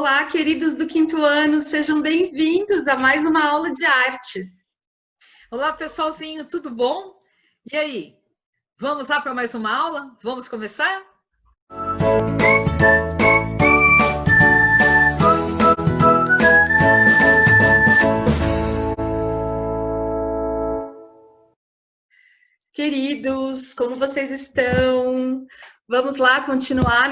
Olá, queridos do quinto ano, sejam bem-vindos a mais uma aula de artes. Olá, pessoalzinho, tudo bom? E aí, vamos lá para mais uma aula? Vamos começar? Queridos, como vocês estão? Vamos lá continuar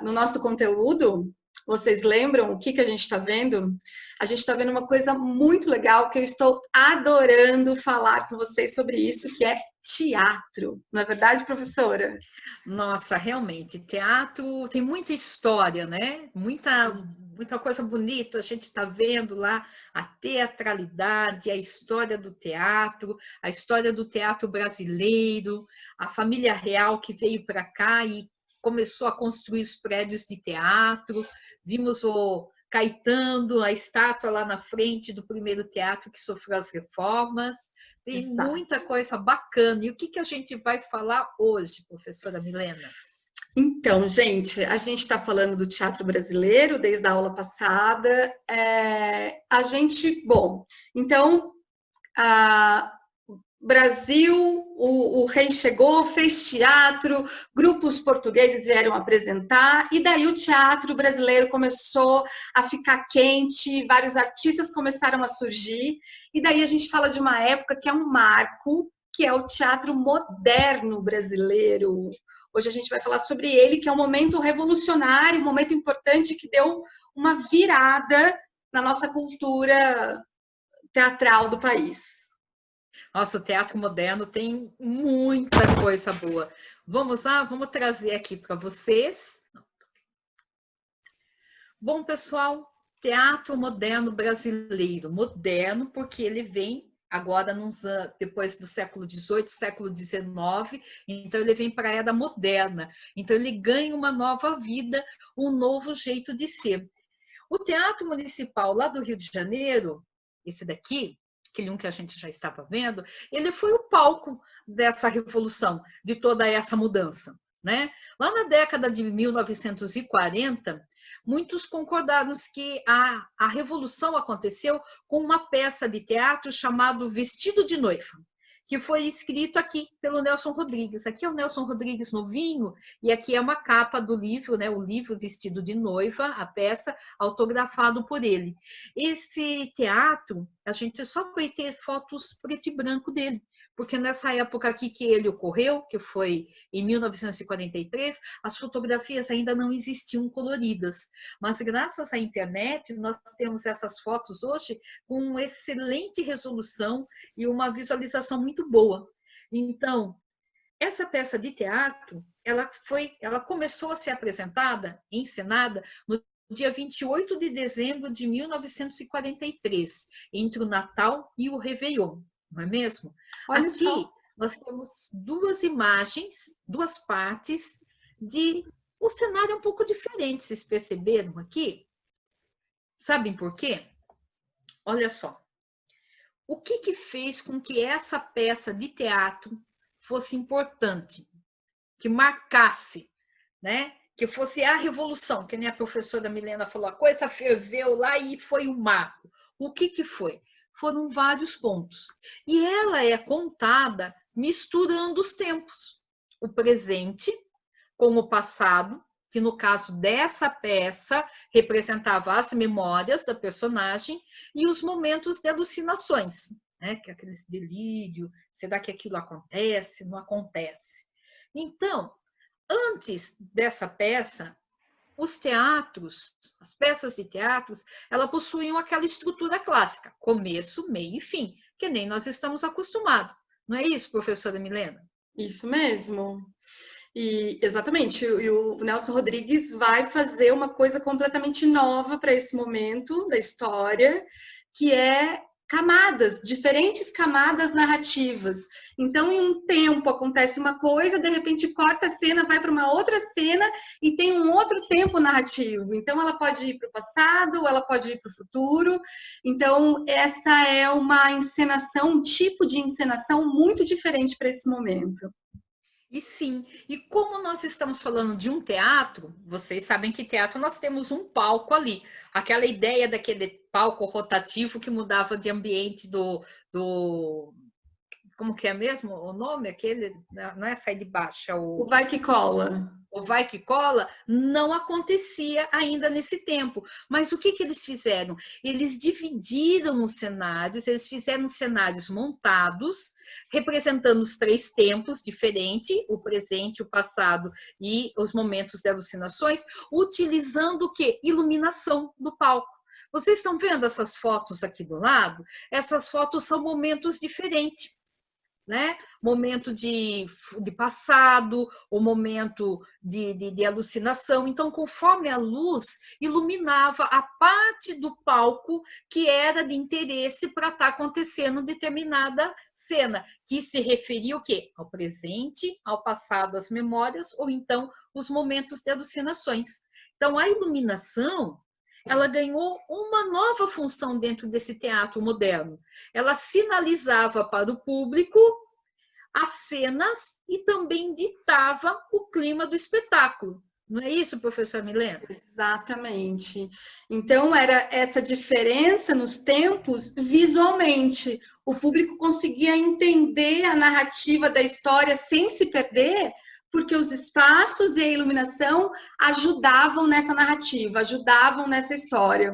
no nosso conteúdo? Vocês lembram o que a gente está vendo? A gente está vendo uma coisa muito legal que eu estou adorando falar com vocês sobre isso, que é teatro. Não é verdade, professora? Nossa, realmente, teatro tem muita história, né? Muita coisa bonita. A gente está vendo lá a teatralidade, a história do teatro brasileiro, a família real que veio para cá e começou a construir os prédios de teatro. Vimos o Caetano, a estátua lá na frente do primeiro teatro que sofreu as reformas. Tem Exato. muita coisa bacana. E o que a gente vai falar hoje, professora Milena? Então, gente, a gente está falando do teatro brasileiro desde a aula passada. Então, Brasil, o rei chegou, fez teatro, grupos portugueses vieram apresentar, e daí o teatro brasileiro começou a ficar quente, vários artistas começaram a surgir, e daí a gente fala de uma época que é um marco, que é o teatro moderno brasileiro. Hoje a gente vai falar sobre ele, que é um momento revolucionário, um momento importante que deu uma virada na nossa cultura teatral do país. Nossa, o teatro moderno tem muita coisa boa. Vamos lá, vamos trazer aqui para vocês. Bom, pessoal, teatro moderno brasileiro. Moderno porque ele vem agora depois do século XVIII, século XIX, então ele vem para a era moderna. Então ele ganha uma nova vida, um novo jeito de ser. O Teatro Municipal lá do Rio de Janeiro, esse daqui, aquele um que a gente já estava vendo, ele foi o palco dessa revolução, de toda essa mudança. Né? Lá na década de 1940, muitos concordaram que a revolução aconteceu com uma peça de teatro chamada Vestido de Noiva, que foi escrito aqui pelo Nelson Rodrigues. Aqui é o Nelson Rodrigues novinho, e aqui é uma capa do livro, né? O livro Vestido de Noiva, a peça, autografado por ele. Esse teatro, a gente só vai ter fotos preto e branco dele, porque nessa época aqui que ele ocorreu, que foi em 1943, as fotografias ainda não existiam coloridas. Mas graças à internet, nós temos essas fotos hoje com uma excelente resolução e uma visualização muito boa. Então, essa peça de teatro, ela começou a ser apresentada, encenada, no dia 28 de dezembro de 1943, entre o Natal e o Réveillon, não é mesmo? Olha Aqui só. nós temos duas imagens, duas partes de o cenário é um pouco diferente, vocês perceberam aqui? Sabem por quê? Olha só. O que fez com que essa peça de teatro fosse importante, que marcasse, né? Que fosse a revolução, que nem a professora Milena falou, a coisa ferveu lá e foi um marco. O que foi? Foram vários pontos. E ela é contada misturando os tempos. O presente com o passado, que no caso dessa peça representava as memórias da personagem e os momentos de alucinações, né? Que é aquele delírio, será que aquilo acontece? Não acontece. Então, antes dessa peça, os teatros, as peças de teatros, elas possuíam aquela estrutura clássica, começo, meio e fim, que nem nós estamos acostumados. Não é isso, professora Milena? Isso mesmo. E exatamente, e o Nelson Rodrigues vai fazer uma coisa completamente nova para esse momento da história, que é camadas, diferentes camadas narrativas. Então, em um tempo acontece uma coisa, de repente corta a cena, vai para uma outra cena e tem um outro tempo narrativo. Então, ela pode ir para o passado, ela pode ir para o futuro. Então, essa é uma encenação, um tipo de encenação muito diferente para esse momento. E sim, e como nós estamos falando de um teatro, vocês sabem que teatro nós temos um palco ali. Aquela ideia daquele palco rotativo que mudava de ambiente do como que é mesmo o nome? Aquele, não é Sai de Baixo, é O vai que cola. o vai que cola, não acontecia ainda nesse tempo. Mas o que, que eles fizeram? Eles dividiram os cenários, eles fizeram cenários montados, representando os 3 tempos diferentes, o presente, o passado e os momentos de alucinações, utilizando o quê? Iluminação do palco. Vocês estão vendo essas fotos aqui do lado? Essas fotos são momentos diferentes. Né? Momento de passado, o momento de alucinação. Então, conforme a luz iluminava a parte do palco que era de interesse para estar acontecendo determinada cena, que se referia o quê? Ao presente, ao passado, às memórias, ou então os momentos de alucinações. Então, a iluminação ela ganhou uma nova função dentro desse teatro moderno. Ela sinalizava para o público as cenas e também ditava o clima do espetáculo. Não é isso, professor Milena? Exatamente. Então, era essa diferença nos tempos visualmente. O público conseguia entender a narrativa da história sem se perder, porque os espaços e a iluminação ajudavam nessa narrativa, ajudavam nessa história.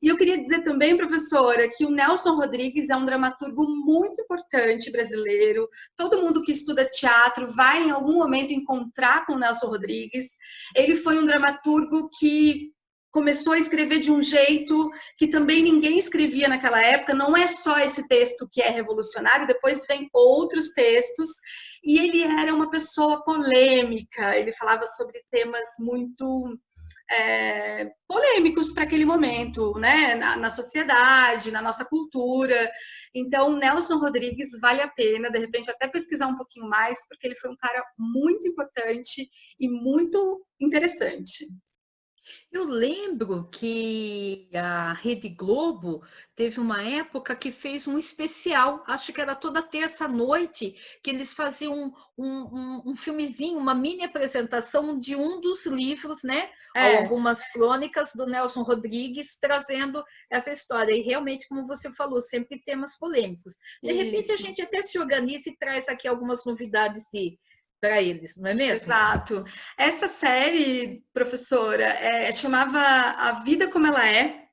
E eu queria dizer também, professora, que o Nelson Rodrigues é um dramaturgo muito importante brasileiro. Todo mundo que estuda teatro vai em algum momento encontrar com o Nelson Rodrigues. Ele foi um dramaturgo que começou a escrever de um jeito que também ninguém escrevia naquela época. Não é só esse texto que é revolucionário, depois vem outros textos. E ele era uma pessoa polêmica, ele falava sobre temas muito polêmicos para aquele momento, né? Na sociedade, na nossa cultura. Então, Nelson Rodrigues vale a pena, de repente, até pesquisar um pouquinho mais, porque ele foi um cara muito importante e muito interessante. Eu lembro que a Rede Globo teve uma época que fez um especial, acho que era toda terça-noite, que eles faziam um filmezinho, uma mini apresentação de um dos livros, né? Ou algumas crônicas do Nelson Rodrigues, trazendo essa história. E realmente, como você falou, sempre temas polêmicos. De repente, a gente até se organiza e traz aqui algumas novidades para eles, não é mesmo? Exato. Essa série, professora, chamava A Vida Como Ela É.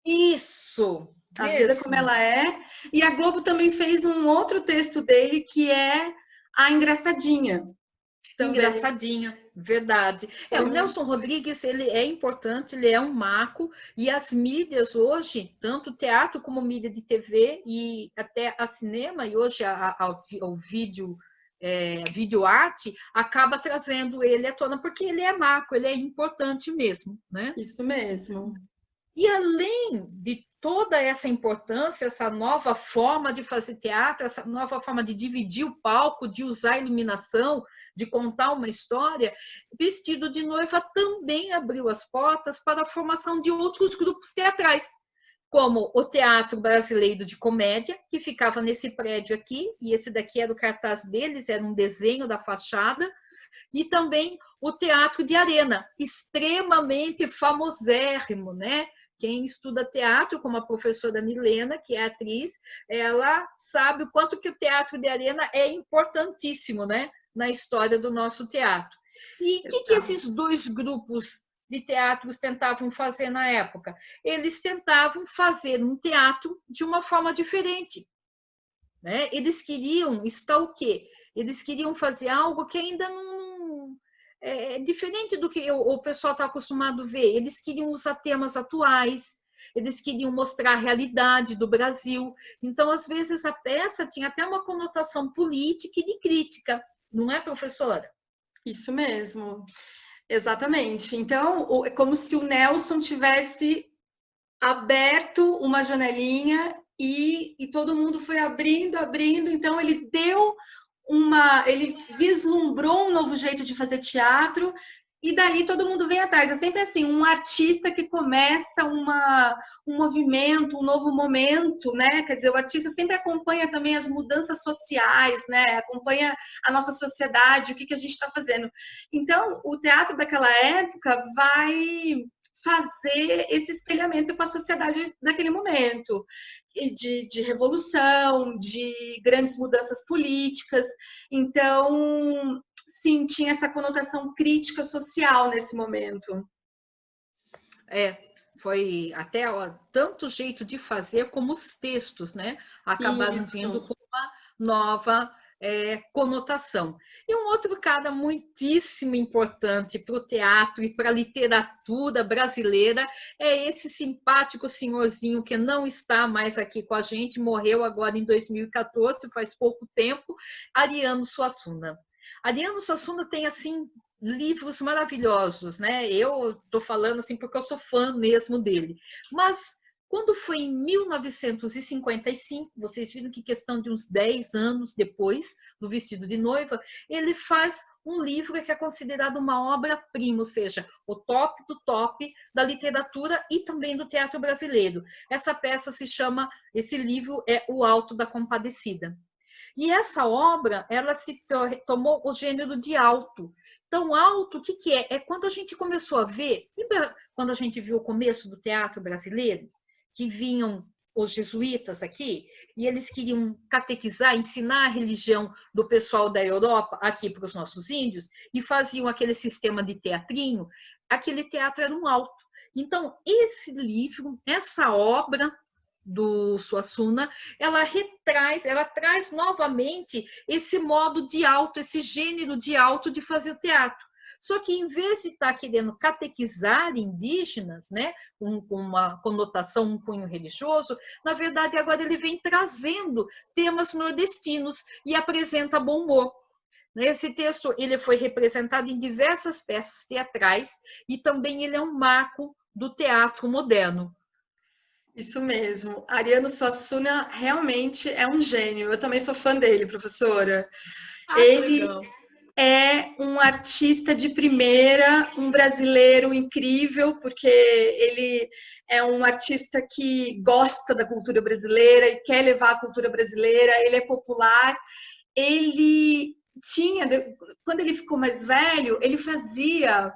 Isso! A Vida Como Ela É. E a Globo também fez um outro texto dele, que é A Engraçadinha. Também. Engraçadinha, verdade. O Nelson Rodrigues, ele é importante, ele é um marco, e as mídias hoje, tanto teatro como mídia de TV e até a cinema, e hoje o vídeo, videoarte, acaba trazendo ele à tona, porque ele é marco, ele é importante mesmo, né? Isso mesmo. E além de toda essa importância, essa nova forma de fazer teatro, essa nova forma de dividir o palco, de usar a iluminação, de contar uma história, Vestido de Noiva também abriu as portas para a formação de outros grupos teatrais, como o Teatro Brasileiro de Comédia, que ficava nesse prédio aqui, e esse daqui era o cartaz deles, era um desenho da fachada, e também o Teatro de Arena, extremamente famosérrimo, né? Quem estuda teatro, como a professora Milena, que é atriz, ela sabe o quanto que o Teatro de Arena é importantíssimo, né, na história do nosso teatro. E o que esses dois grupos de teatros tentavam fazer na época? Eles tentavam fazer um teatro de uma forma diferente, né? Eles queriam estar o quê? Eles queriam fazer algo que ainda não diferente do que o pessoal está acostumado a ver. Eles queriam usar temas atuais, eles queriam mostrar a realidade do Brasil. Então, às vezes, a peça tinha até uma conotação política e de crítica, não é, professora? Isso mesmo, exatamente. Então, é como se o Nelson tivesse aberto uma janelinha e todo mundo foi abrindo, então ele vislumbrou um novo jeito de fazer teatro e daí todo mundo vem atrás. É sempre assim, um artista que começa um movimento, um novo momento, né? Quer dizer, o artista sempre acompanha também as mudanças sociais, né? Acompanha a nossa sociedade, o que a gente está fazendo. Então, o teatro daquela época vai fazer esse espelhamento com a sociedade daquele momento, de revolução, de grandes mudanças políticas. Então, sim, tinha essa conotação crítica social nesse momento. Foi até tanto jeito de fazer como os textos, né? Acabaram Isso. vindo com uma nova conotação. E um outro cara muitíssimo importante para o teatro e para a literatura brasileira é esse simpático senhorzinho que não está mais aqui com a gente, morreu agora em 2014, faz pouco tempo, Ariano Suassuna. Ariano Suassuna tem, assim, livros maravilhosos, né? Eu estou falando assim porque eu sou fã mesmo dele. Mas quando foi em 1955, vocês viram que questão de uns 10 anos depois do Vestido de Noiva, ele faz um livro que é considerado uma obra-prima, ou seja, o top do top da literatura e também do teatro brasileiro. Essa peça se chama, esse livro é O Alto da Compadecida. E essa obra, ela se tomou o gênero de alto. Então, alto, o que é? É quando a gente começou a ver, lembra quando a gente viu o começo do teatro brasileiro? Que vinham os jesuítas aqui, e eles queriam catequizar, ensinar a religião do pessoal da Europa aqui para os nossos índios, e faziam aquele sistema de teatrinho. Aquele teatro era um alto. Então, esse livro, essa obra do Suassuna, ela traz novamente esse modo de alto, esse gênero de alto de fazer o teatro. Só que, em vez de estar querendo catequizar indígenas, né, com uma conotação, um cunho religioso, na verdade, agora ele vem trazendo temas nordestinos e apresenta bom humor. Esse texto ele foi representado em diversas peças teatrais e também ele é um marco do teatro moderno. Isso mesmo. Ariano Suassuna realmente é um gênio. Eu também sou fã dele, professora. Ele é um artista de primeira, um brasileiro incrível, porque ele é um artista que gosta da cultura brasileira e quer levar a cultura brasileira. Ele é popular. Ele tinha, quando ele ficou mais velho, ele fazia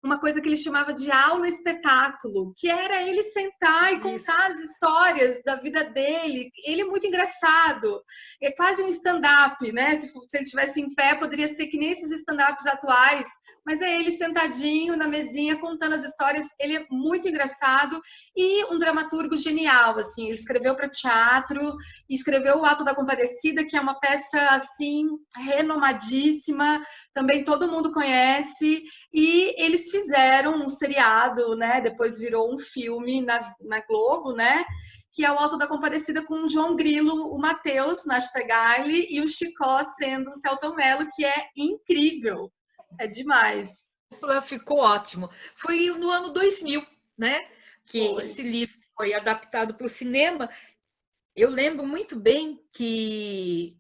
uma coisa que ele chamava de aula-espetáculo, que era ele sentar e contar as histórias da vida dele. Ele é muito engraçado, é quase um stand-up, né? Se ele estivesse em pé, poderia ser que nem esses stand-ups atuais, mas é ele sentadinho na mesinha contando as histórias. Ele é muito engraçado e um dramaturgo genial, assim. Ele escreveu para teatro, escreveu O Alto da Compadecida, que é uma peça assim renomadíssima, também todo mundo conhece, e eles fizeram um seriado, né? Depois virou um filme na Globo, né? Que é O Alto da Compadecida, com o João Grilo, o Matheus Nastegali e o Chicó sendo o Selton Mello, que é incrível. É demais. Ficou ótimo. Foi no ano 2000, né? Que esse livro foi adaptado para o cinema. Eu lembro muito bem que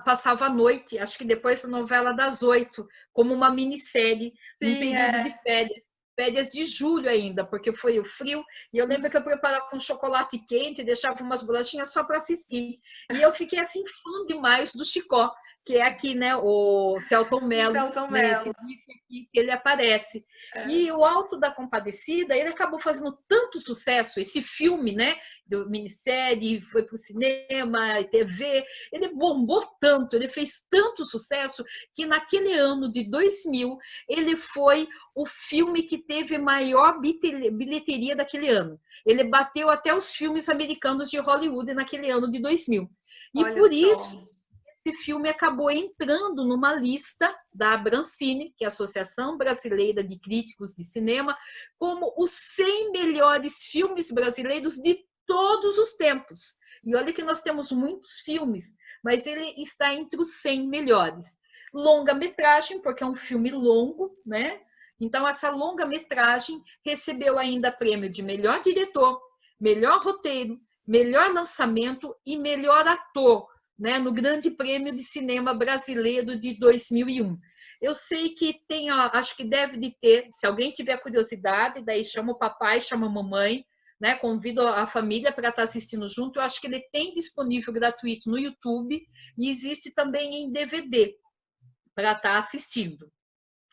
passava à noite, acho que depois da novela das 8, como uma minissérie, num período de férias de julho ainda, porque foi o frio, e eu lembro que eu preparava um chocolate quente, deixava umas bolachinhas só para assistir. E eu fiquei assim fã demais do Chicó, que é aqui, né, o Selton Mello, né, esse livro aqui que ele aparece. E O Alto da Compadecida, ele acabou fazendo tanto sucesso, esse filme, né, do minissérie, foi para o cinema, TV, ele bombou tanto, ele fez tanto sucesso, que naquele ano de 2000, ele foi o filme que teve maior bilheteria daquele ano. Ele bateu até os filmes americanos de Hollywood naquele ano de 2000. E olha por isso, esse filme acabou entrando numa lista da Abrancine, que é a Associação Brasileira de Críticos de Cinema, como os 100 melhores filmes brasileiros de todos os tempos. E olha que nós temos muitos filmes, mas ele está entre os 100 melhores. Longa-metragem, porque é um filme longo, né? Então, essa longa-metragem recebeu ainda prêmio de melhor diretor, melhor roteiro, melhor lançamento e melhor ator, né, no Grande Prêmio de Cinema Brasileiro de 2001. Eu sei que tem, ó, acho que deve de ter, se alguém tiver curiosidade, daí chama o papai, chama a mamãe, né? Convido a família para estar assistindo junto. Eu acho que ele tem disponível gratuito no YouTube e existe também em DVD para estar assistindo.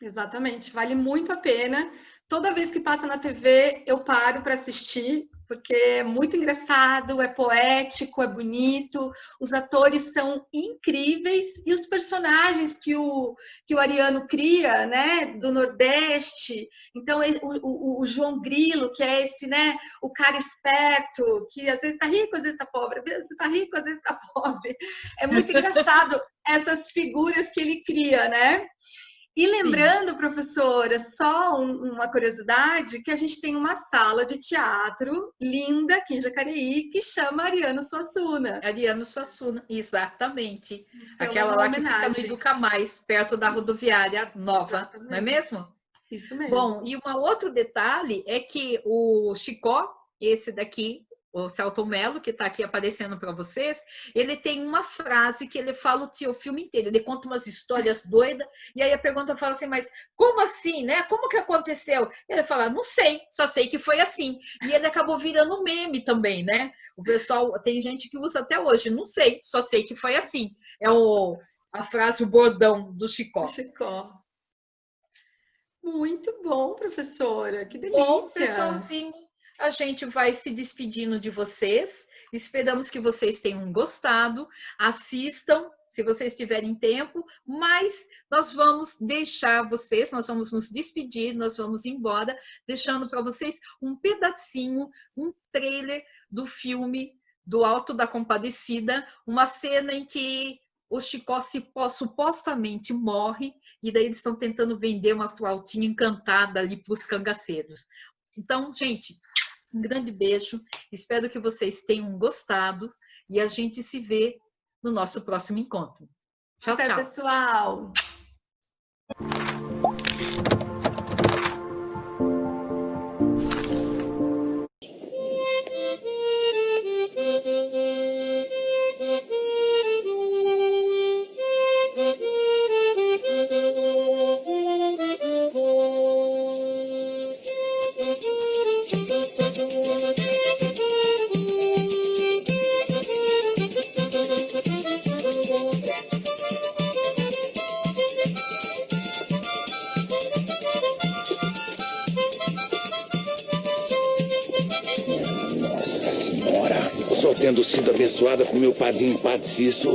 Exatamente, vale muito a pena. Toda vez que passa na TV, eu paro para assistir, porque é muito engraçado, é poético, é bonito, os atores são incríveis e os personagens que o Ariano cria, né, do Nordeste. Então, o João Grilo, que é esse, né, o cara esperto, que às vezes está rico, às vezes está pobre, às vezes está rico, às vezes está pobre. É muito engraçado essas figuras que ele cria, né? E lembrando, professora, só uma curiosidade, que a gente tem uma sala de teatro linda aqui em Jacareí, que chama Ariano Suassuna. Ariano Suassuna, exatamente. Então, Aquela uma lá que fica no homenagem. Educa Mais, perto da rodoviária nova, Exatamente. não é mesmo? Isso mesmo. Bom, e um outro detalhe é que o Chicó, esse daqui, o Celton Mello, que está aqui aparecendo para vocês, ele tem uma frase que ele fala o filme inteiro, ele conta umas histórias doidas, e aí a pergunta fala assim, mas como assim, né? Como que aconteceu? Ele fala, não sei, só sei que foi assim. E ele acabou virando meme também, né? O pessoal, tem gente que usa até hoje, não sei, só sei que foi assim. É a frase, o bordão do Chicó. Chicó. Muito bom, professora, que delícia. Bom, pessoalzinho, a gente vai se despedindo de vocês. Esperamos que vocês tenham gostado. Assistam, se vocês tiverem tempo, mas nós vamos deixar vocês, nós vamos nos despedir, nós vamos embora, deixando para vocês um pedacinho, um trailer do filme do Alto da Compadecida, uma cena em que o Chicó supostamente morre, e daí eles estão tentando vender uma flautinha encantada ali para os cangaceiros. Então, gente, um grande beijo, espero que vocês tenham gostado e a gente se vê no nosso próximo encontro. Tchau, até, tchau. Pessoal! Nossa Senhora, só tendo sido abençoada por meu padrinho Padre Cício.